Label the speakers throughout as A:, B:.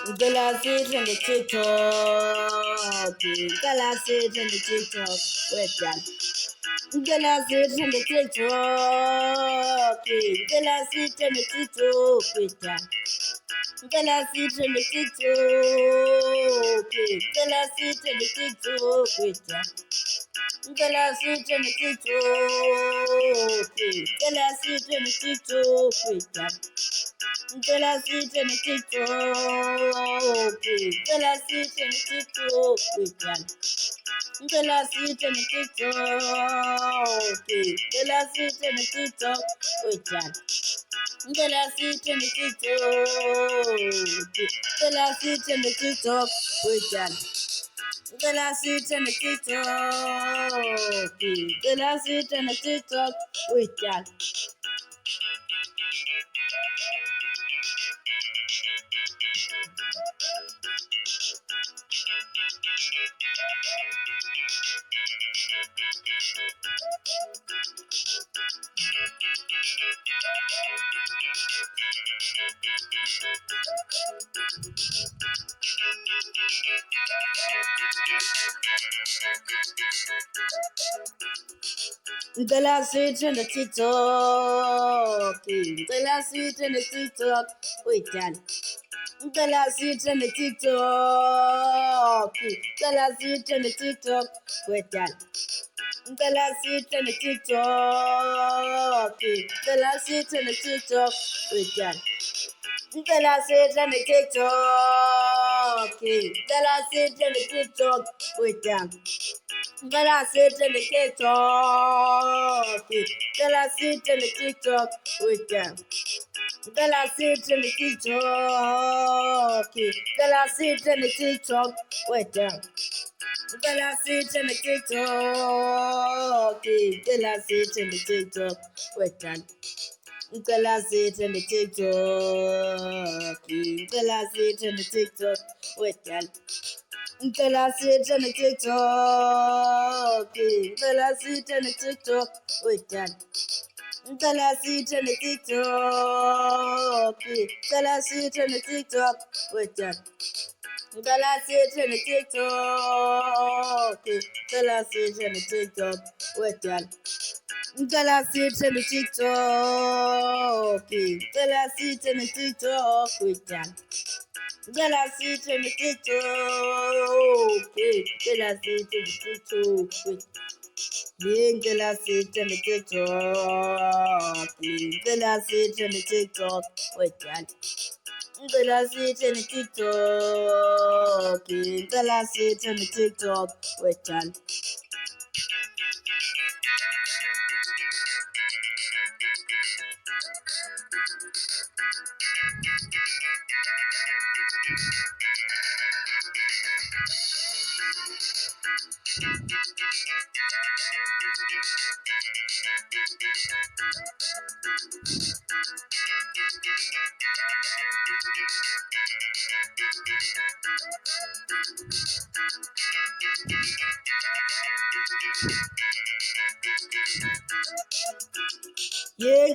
A: Glasses and the TikTok. Glasses and the TikTok. With that. Glasses and the TikTok. Glasses and the TikTok. With that. Glasses and the TikTok. Glasses and the TikTok. With that. Glasses and the TikTok. Glasses and the TikTok. With that. Glasses and the TikTok. Glasses and the TikTok. With that. Glasses and the TikTok. Glasses and the TikTok. With that. Glasses and the TikTok. Glasses and the TikTok. With that. Glasses and the TikTok. Glasses and the TikTok. With that. Glasses and the TikTok. Glasses and the TikTok. With that. Glasses and the TikTok. Glasses and the TikTok. With that. Glasses and the TikTok. Glasses and the TikTok. With that. Glasses and the TikTok. Glasses and the TikTok. With that. Glasses and the TikTok. Glasses and the TikTok. With that. Glasses and the TikTok. Glasses and the TikTok. With that. Glasses and the TikTok. Glasses and the TikTok. With that. Glasses and the TikTok. Glasses and the TikTok. With that. Glasses and the TikTok. Glasses and the TikTok. With that. Glasses and the TikTok. Glasses and the TikTok. With that. Glasses and the TikTok. Glasses and the TikTok. With that. Glasses and the TikTok. Glasses and the TikTok. With that. Glasses and the TikTok. Glasses and the TikTok. With glasses and the TikTok. Glasses and the TikTok. With that. Glasses and the TikTok. Glasses and the TikTok. With that.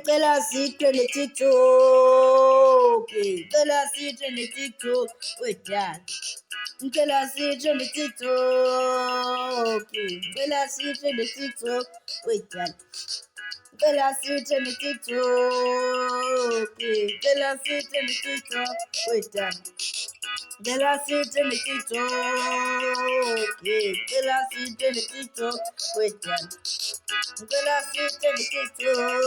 A: Glasses and the TikTok. Glasses and the TikTok. With that. Glasses and the TikTok. Glasses and the TikTok. With that. Glasses and the TikTok. Glasses and the TikTok. With that. Glasses and the TikTok. Glasses and the TikTok. With that. Glasses and the TikTok.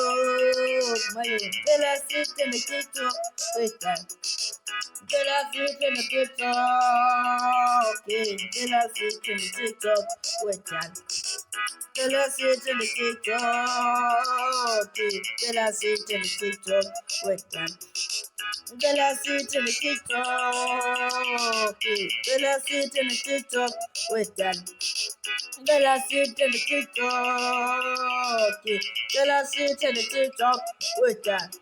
A: Glasses and the TikTok. With that. Glasses and the TikTok. Glasses and the TikTok. With that. Glasses and the TikTok. Glasses and the TikTok. With that. Glasses and the TikTok. Glasses and the TikTok. With that. Glasses and the TikTok. Glasses and the TikTok. With that.